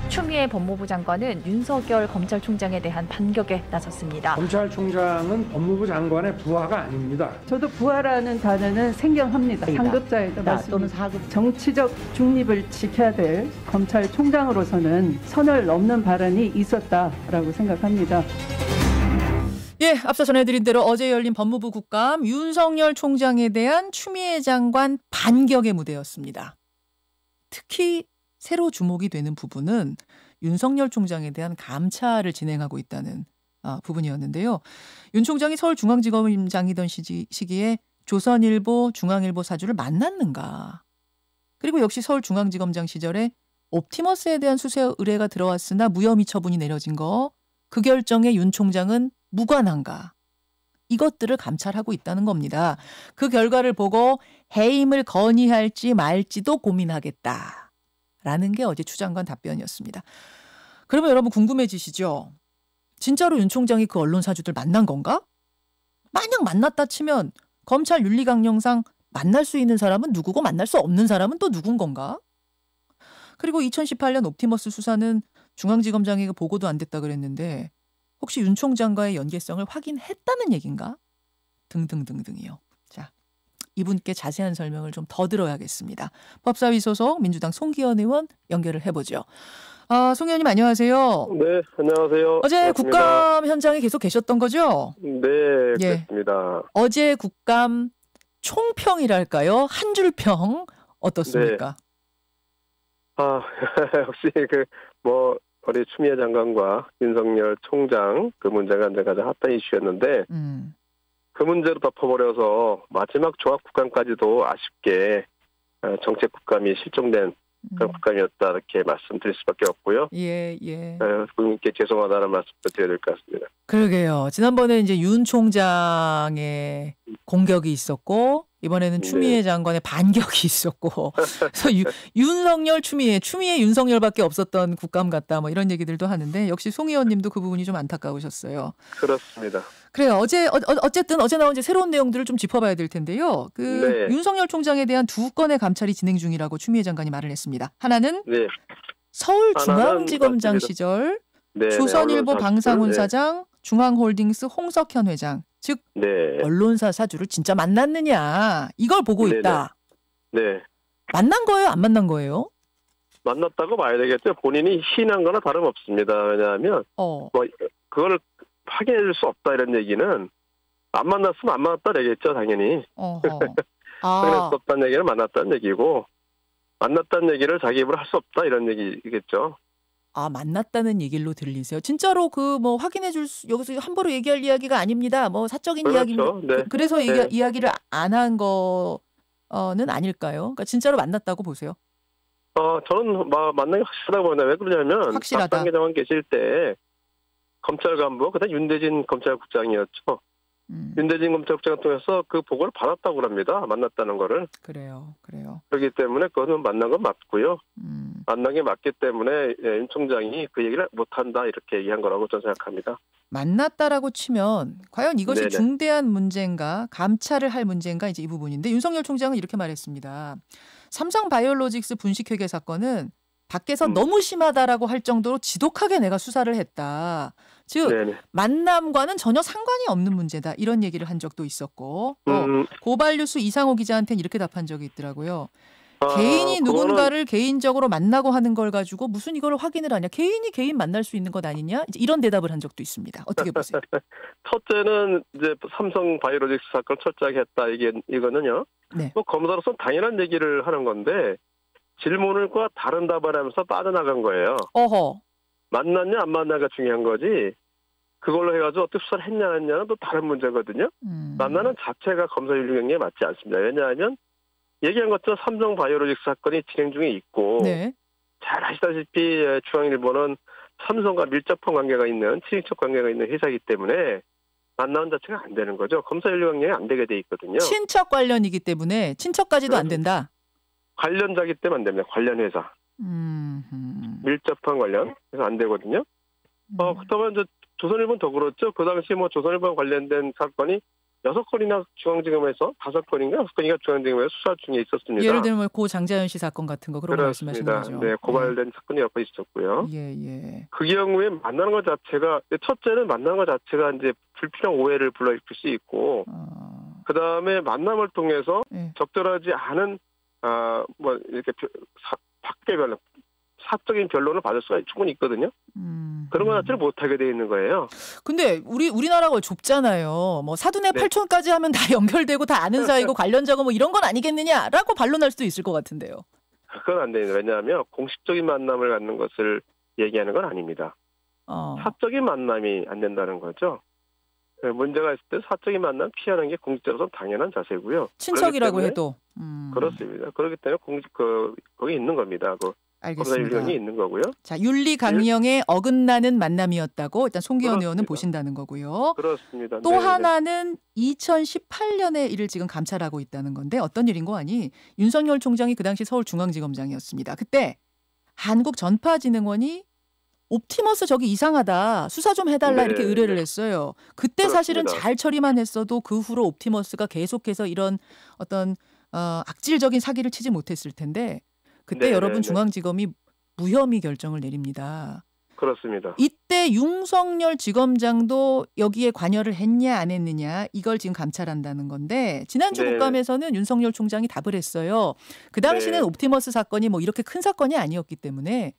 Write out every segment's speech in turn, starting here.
추미애 법무부 장관은 윤석열 검찰총장에 대한 반격에 나섰습니다. 검찰총장은 법무부 장관의 부하가 아닙니다. 저도 부하라는 단어는 생경합니다. 상급자에도 또는 사급. 정치적 중립을 지켜야 될 검찰총장으로서는 선을 넘는 발언이 있었다라고 생각합니다. 예, 앞서 전해드린 대로 어제 열린 법무부 국감 윤석열 총장에 대한 추미애 장관 반격의 무대였습니다. 특히 새로 주목이 되는 부분은 윤석열 총장에 대한 감찰을 진행하고 있다는 부분이었는데요. 윤 총장이 서울중앙지검장이던 시기에 조선일보, 중앙일보 사주를 만났는가. 그리고 역시 서울중앙지검장 시절에 옵티머스에 대한 수사 의뢰가 들어왔으나 무혐의 처분이 내려진 거, 그 결정에 윤 총장은 무관한가. 이것들을 감찰하고 있다는 겁니다. 그 결과를 보고 해임을 건의할지 말지도 고민하겠다. 라는 게 어제 추 장관 답변이었습니다. 그러면 여러분 궁금해지시죠? 진짜로 윤 총장이 그 언론 사주들 만난 건가? 만약 만났다 치면 검찰 윤리강령상 만날 수 있는 사람은 누구고 만날 수 없는 사람은 또 누군 건가? 그리고 2018년 옵티머스 수사는 중앙지검장에게 보고도 안 됐다 그랬는데 혹시 윤 총장과의 연계성을 확인했다는 얘기인가? 등등등등이요. 자, 이분께 자세한 설명을 좀 더 들어야겠습니다. 법사위 소속 민주당 송기현 의원 연결을 해보죠. 송 의원님 안녕하세요. 네, 안녕하세요. 어제 반갑습니다. 국감 현장에 계속 계셨던 거죠? 네, 예. 그렇습니다. 어제 국감 총평이랄까요? 한 줄 평 어떻습니까? 역시 우리 추미애 장관과 윤석열 총장 그 문제가 이제 가장 핫한 이슈였는데 그 문제로 덮어버려서 마지막 조합 국감까지도 아쉽게 정책 국감이 실종된 그런 국감이었다 이렇게 말씀드릴 수밖에 없고요. 예. 국민께 죄송하다는 말씀을 드려야 될 것 같습니다. 그러게요. 지난번에 이제 윤 총장의 공격이 있었고 이번에는 추미애 장관의 반격이 있었고 그래서 윤석열 추미애 윤석열밖에 없었던 국감 같다 뭐 이런 얘기들도 하는데 역시 송 의원님도 그 부분이 좀 안타까우셨어요. 그렇습니다. 그래요. 어쨌든 어제 나온 이제 새로운 내용들을 좀 짚어봐야 될 텐데요. 윤석열 총장에 대한 두 건의 감찰이 진행 중이라고 추미애 장관이 말을 했습니다. 하나는 서울중앙지검장 시절 조선일보 방상훈 사장, 중앙홀딩스 홍석현 회장, 즉 언론사 사주를 진짜 만났느냐 이걸 보고 있다. 네. 만난 거예요? 안 만난 거예요? 만났다고 봐야 되겠죠. 본인이 시인한 거나 다름없습니다. 왜냐하면 그걸 확인해 줄 수 없다 이런 얘기는 안 만났으면 안 만났다 되겠죠. 당연히. 확인할 수 없다는 얘기는 만났다는 얘기고 만났다는 얘기를 자기 입으로 할 수 없다 이런 얘기겠죠. 만났다는 얘기로 들리세요. 진짜로 확인해 줄 수, 여기서 함부로 얘기할 이야기가 아닙니다. 사적인 이야기입니다. 네. 그래서 이야기를 안 한 거는 아닐까요? 그러니까 진짜로 만났다고 보세요. 저는 만나기 확실하다고 보는데 왜 그러냐면 확실하다. 박상기 장관 계실 때 검찰 간부 그다음 윤대진 검찰국장이었죠. 윤대진 검찰국장을 통해서 그 보고를 받았다고 합니다. 만났다는 거를. 그래요. 그렇기 때문에 그거는 만난 건 맞고요. 만난 게 맞기 때문에 윤 총장이 그 얘기를 못한다 이렇게 얘기한 거라고 저는 생각합니다. 만났다라고 치면 과연 이것이 중대한 문제인가 감찰을 할 문제인가 이제 이 부분인데 윤석열 총장은 이렇게 말했습니다. 삼성바이오로직스 분식회계 사건은 밖에서 너무 심하다라고 할 정도로 지독하게 내가 수사를 했다. 즉 만남과는 전혀 상관이 없는 문제다. 이런 얘기를 한 적도 있었고 고발뉴스 이상호 기자한테는 이렇게 답한 적이 있더라고요. 개인이 누군가를 개인적으로 만나고 하는 걸 가지고 무슨 이걸 확인을 하냐. 개인이 개인 만날 수 있는 것 아니냐. 이제 이런 대답을 한 적도 있습니다. 어떻게 보세요? 첫째는 이제 삼성바이오로직스 사건 철저하게 했다. 이거는요. 검사로서 당연한 얘기를 하는 건데 질문과 다른 답을 하면서 빠져나간 거예요. 만났냐 안 만나가 중요한 거지. 그걸로 해가지고 어떻게 수사를 했냐 안 했냐는 또 다른 문제거든요. 만나는 자체가 검사 윤리경에 맞지 않습니다. 왜냐하면 얘기한 것처럼 삼성바이오로직스 사건이 진행 중에 있고 잘 아시다시피 중앙일보는 삼성과 밀접한 관계가 있는 친인척 관계가 있는 회사이기 때문에 만나는 자체가 안 되는 거죠. 검사 윤리경에 안 되게 돼 있거든요. 친척 관련이기 때문에 친척까지도 안 된다. 관련자기 때문에 안 됩니다. 관련 회사. 밀접한 관련. 그래서 안 되거든요. 그렇다면 이제 조선일보는 더 그렇죠. 그 당시 조선일보와 관련된 사건이 6건이나 중앙지검에서 5건인가 6건인가 중앙지검에서 수사 중에 있었습니다. 예를 들면 고 장자연 씨 사건 같은 거 그런 거 말씀하시는 거죠? 네, 고발된 사건이 몇 건 있었고요. 예. 그 경우에 만나는 것 자체가 첫째는 만나는 것 자체가 이제 불필요한 오해를 불러일으킬 수 있고, 그 다음에 만남을 통해서 적절하지 않은 뭐 이렇게 밖의 변론, 사적인 변론을 받을 수가 충분히 있거든요. 그런 것 자체를 못하게 돼 있는 거예요. 근데 우리나라가 좁잖아요. 뭐 사돈의 네. 팔촌까지 하면 다 연결되고 다 아는 사이고 관련자고 뭐 이런 건 아니겠느냐라고 반론할 수도 있을 것 같은데요. 그건 안 됩니다. 왜냐하면 공식적인 만남을 갖는 것을 얘기하는 건 아닙니다. 사적인 만남이 안 된다는 거죠. 문제가 있을 때 사적인 만남 피하는 게 공직자로서 당연한 자세고요. 친척이라고 해도. 그렇습니다. 그렇기 때문에 거기 있는 겁니다. 알겠습니다. 검사 윤리이 있는 거고요. 자, 윤리 강령에 어긋나는 만남이었다고 일단 송기현 의원은 보신다는 거고요. 그렇습니다. 또 하나는 2018년의 일을 지금 감찰하고 있다는 건데 어떤 일인 거 아니? 윤석열 총장이 그 당시 서울중앙지검장이었습니다. 그때 한국전파진흥원이 옵티머스 저기 이상하다. 수사 좀 해달라 이렇게 의뢰를 했어요. 그때 그렇습니다. 사실은 잘 처리만 했어도 그 후로 옵티머스가 계속해서 이런 어떤 악질적인 사기를 치지 못했을 텐데 그때 여러분 중앙지검이 무혐의 결정을 내립니다. 그렇습니다. 이때 윤석열 지검장도 여기에 관여를 했냐 안 했느냐 이걸 지금 감찰한다는 건데 지난주 국감에서는 윤석열 총장이 답을 했어요. 그 당시는 옵티머스 사건이 뭐 이렇게 큰 사건이 아니었기 때문에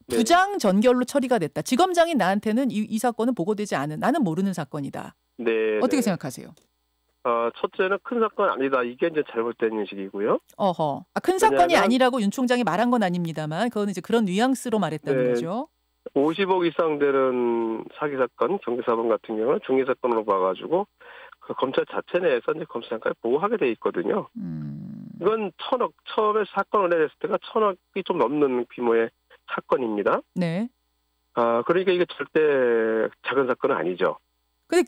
부장 전결로 처리가 됐다. 지검장이 나한테는 이 사건은 보고되지 않은 나는 모르는 사건이다. 어떻게 생각하세요? 첫째는 큰 사건 아니다. 이게 이제 잘못된 인식이고요. 큰 사건이 아니라고 윤 총장이 말한 건 아닙니다만 그건 이제 그런 뉘앙스로 말했다는 거죠. 50억 이상 되는 사기 사건, 경제사범 같은 경우는 중위 사건으로 봐가지고 그 검찰 자체 내에서 이제 검사장까지 보고하게 돼 있거든요. 이건 1,000억 처음에 사건을 내렸을 때가 1,000억이 좀 넘는 규모의 사건입니다. 네. 그러니까 이게 절대 작은 사건은 아니죠. 근데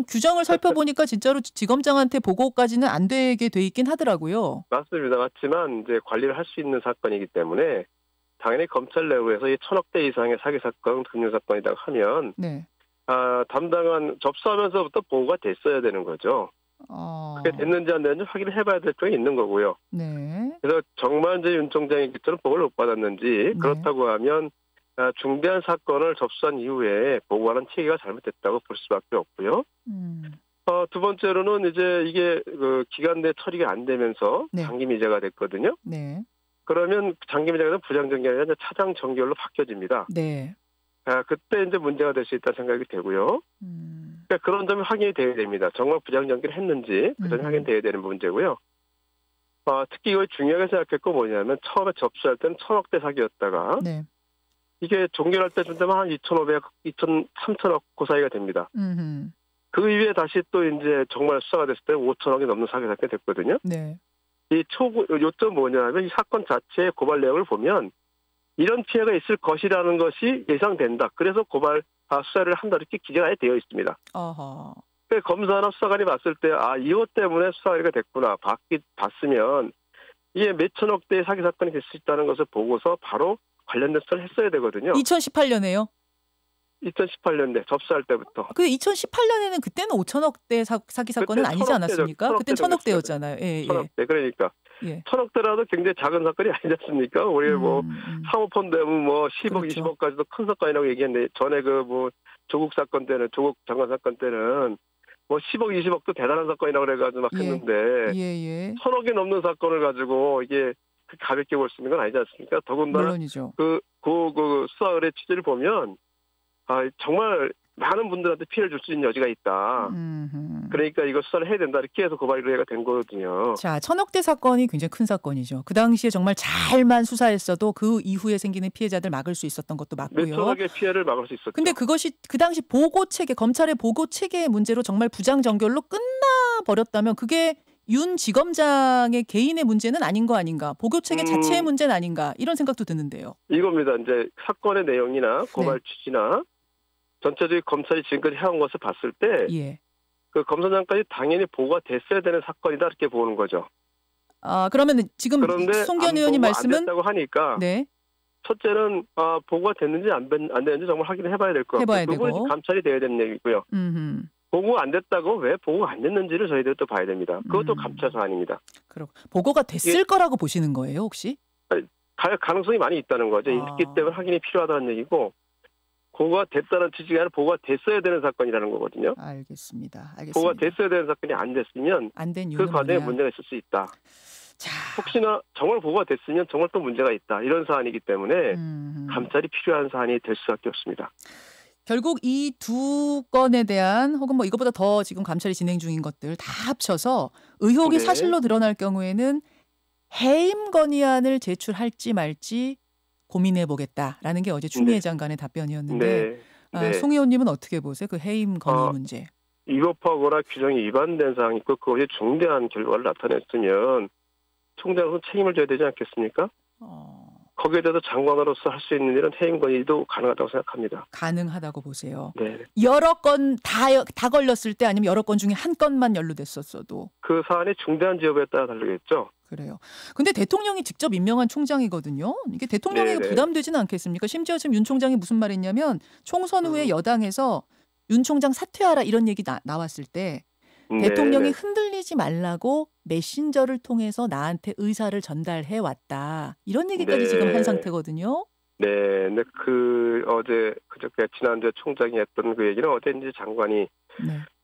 규정을 살펴보니까 진짜로 지검장한테 보고까지는 안 되게 돼 있긴 하더라고요. 맞습니다. 맞지만 이제 관리를 할 수 있는 사건이기 때문에 당연히 검찰 내부에서 이 1,000억대 이상의 사기 사건, 금융 사건이라고 하면 담당한 접수하면서부터 보고가 됐어야 되는 거죠. 그게 됐는지 안 됐는지 확인을 해봐야 될 점이 있는 거고요. 그래서 정말 이제 윤 총장이 그처럼 보고를 못 받았는지 그렇다고 하면 중대한 사건을 접수한 이후에 보고하는 체계가 잘못됐다고 볼 수밖에 없고요. 두 번째로는 이제 이게 그 기간 내 처리가 안 되면서 장기 미제가 됐거든요. 그러면 장기 미제가 되면 부장 정결이 아니라 차장 정결로 바뀌어집니다. 그때 이제 문제가 될 수 있다는 생각이 되고요. 그러니까 그런 점이 확인이 돼야 됩니다. 정말 부장 정결을 했는지 그 점이 확인돼야 되는 문제고요. 특히 이걸 중요하게 생각했고 뭐냐면 처음에 접수할 때는 1,000억대 사기였다가 이게 종결할 때쯤 되면 한 2,500, 3,000억 그 사이가 됩니다. 그 이후에 다시 또 이제 정말 수사가 됐을 때 5,000억이 넘는 사기 사건이 됐거든요. 이 요점 뭐냐면 이 사건 자체의 고발 내용을 보면 이런 피해가 있을 것이라는 것이 예상된다. 그래서 수사를 한다 이렇게 기재가 되어 있습니다. 그러니까 검사나 수사관이 봤을 때 이것 때문에 수사가 됐구나. 봤으면 이게 몇천억대의 사기 사건이 될 수 있다는 것을 보고서 바로 관련된 수사를 했어야 되거든요. 2018년에요? 2018년에 접수할 때부터. 근데 2018년에는 그때는 5천억대 사기 사건은 아니지 않았습니까? 그때는 1,000억대였잖아요. 1,000억대. 그러니까 1,000억대라도 굉장히 작은 사건이 아니지 않습니까? 우리 사모펀드 뭐 10억, 그렇죠. 20억까지도 큰 사건이라고 얘기했는데 전에 조국 사건 때는 조국 장관 사건 때는 뭐 10억, 20억도 대단한 사건이라고 그래가지고 막 했는데 1,000억이 넘는 사건을 가지고 이게 가볍게 볼 수 있는 건 아니지 않습니까? 더군다나 물론이죠. 그 수사 의뢰 취지를 보면 정말 많은 분들한테 피해를 줄 수 있는 여지가 있다. 그러니까 이거 수사를 해야 된다. 이렇게 해서 고발 의뢰가 된 거거든요. 자, 1,000억대 사건이 굉장히 큰 사건이죠. 그 당시에 정말 잘만 수사했어도 그 이후에 생기는 피해자들 막을 수 있었던 것도 맞고요. 몇천억의 피해를 막을 수 있었죠. 근데 그것이 그 당시 보고 체계, 검찰의 보고 체계의 문제로 정말 부장정결로 끝나버렸다면 그게 윤 지검장의 개인의 문제는 아닌 거 아닌가. 보고 체계 자체의 문제는 아닌가. 이런 생각도 드는데요. 이겁니다. 이제 사건의 내용이나 고발 취지나 전체적인 검찰이 지금까지 해온 것을 봤을 때 그 검사장까지 당연히 보고가 됐어야 되는 사건이다 이렇게 보는 거죠. 그러면 지금 송기현 의원님 말씀은 안 됐다고 하니까 첫째는 보고가 됐는지 안 됐는지 정말 확인을 해봐야 될 것 같고 그건 감찰이 돼야 되는 얘기고요. 보고가 안 됐다고 왜 보고가 안 됐는지를 저희들 또 봐야 됩니다. 그것도 감찰 사안입니다. 그럼 보고가 됐을 거라고 보시는 거예요, 혹시? 가능성이 많이 있다는 거죠. 있기 때문에 확인이 필요하다는 얘기고 보고가 됐다는 취지가 아니라 보고가 됐어야 되는 사건이라는 거거든요. 알겠습니다. 보고가 됐어야 되는 사건이 안 됐으면 그 과정에 문제가 있을 수 있다. 자. 혹시나 정말 보고가 됐으면 정말 또 문제가 있다. 이런 사안이기 때문에 감찰이 필요한 사안이 될 수밖에 없습니다. 결국 이 두 건에 대한 혹은 뭐 이것보다 더 지금 감찰이 진행 중인 것들 다 합쳐서 의혹이 사실로 드러날 경우에는 해임 건의안을 제출할지 말지 고민해 보겠다라는 게 어제 추미애 장관의 답변이었는데 송 의원님은 어떻게 보세요? 그 해임 건의 문제. 위법하거나 규정이 위반된 사항이 있고 그것이 중대한 결과를 나타냈으면 총장으로서 책임을 져야 되지 않겠습니까? 거기에 대해서 장관으로서 할 수 있는 일은 해임 건의도 가능하다고 생각합니다. 가능하다고 보세요. 네. 여러 건 다 걸렸을 때 아니면 여러 건 중에 한 건만 연루됐었어도. 그 사안이 중대한 지역에 따라 다르겠죠. 그래요. 근데 대통령이 직접 임명한 총장이거든요. 이게 대통령에게 부담되지는 않겠습니까? 심지어 지금 윤 총장이 무슨 말했냐면 총선 후에 여당에서 윤 총장 사퇴하라 이런 얘기 나왔을 때 대통령이 흔들리지 말라고 메신저를 통해서 나한테 의사를 전달해 왔다. 이런 얘기까지 지금 한 상태거든요. 네, 근데 그저께 지난주에 총장이 했던 그 얘기는 어제 이제 장관이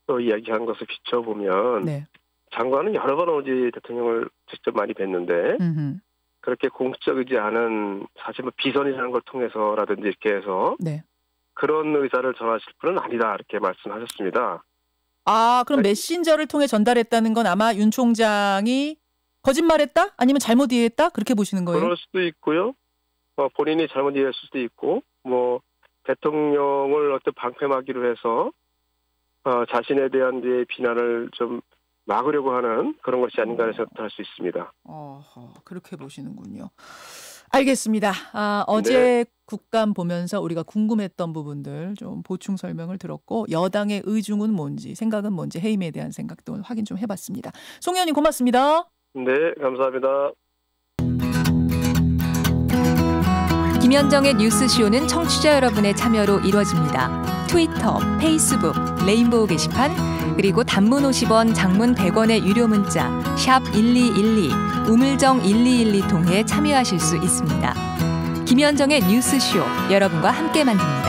또 이야기한 것을 비춰보면 장관은 여러 번 어제 대통령을 직접 많이 뵀는데 그렇게 공식적이지 않은 사실 뭐 비선이라는 걸 통해서라든지 이렇게 해서 그런 의사를 전하실 분은 아니다 이렇게 말씀하셨습니다. 그럼 메신저를 통해 전달했다는 건 아마 윤 총장이 거짓말했다? 아니면 잘못 이해했다? 그렇게 보시는 거예요? 그럴 수도 있고요. 본인이 잘못 이해했을 수도 있고, 뭐 대통령을 어떤 방패막이로 해서 자신에 대한 이제 비난을 좀 막으려고 하는 그런 것이 아닌가 해서 할 수 있습니다. 그렇게 보시는군요. 알겠습니다. 어제 국감 보면서 우리가 궁금했던 부분들 좀 보충 설명을 들었고 여당의 의중은 뭔지 생각은 뭔지 해임에 대한 생각도 확인 좀 해봤습니다. 송 의원님 고맙습니다. 네, 감사합니다. 김현정의 뉴스쇼는 청취자 여러분의 참여로 이루어집니다. 트위터, 페이스북, 레인보우 게시판 그리고 단문 50원, 장문 100원의 유료 문자 샵 1212, 우물정 1212 통해 참여하실 수 있습니다. 김현정의 뉴스쇼 여러분과 함께 만듭니다.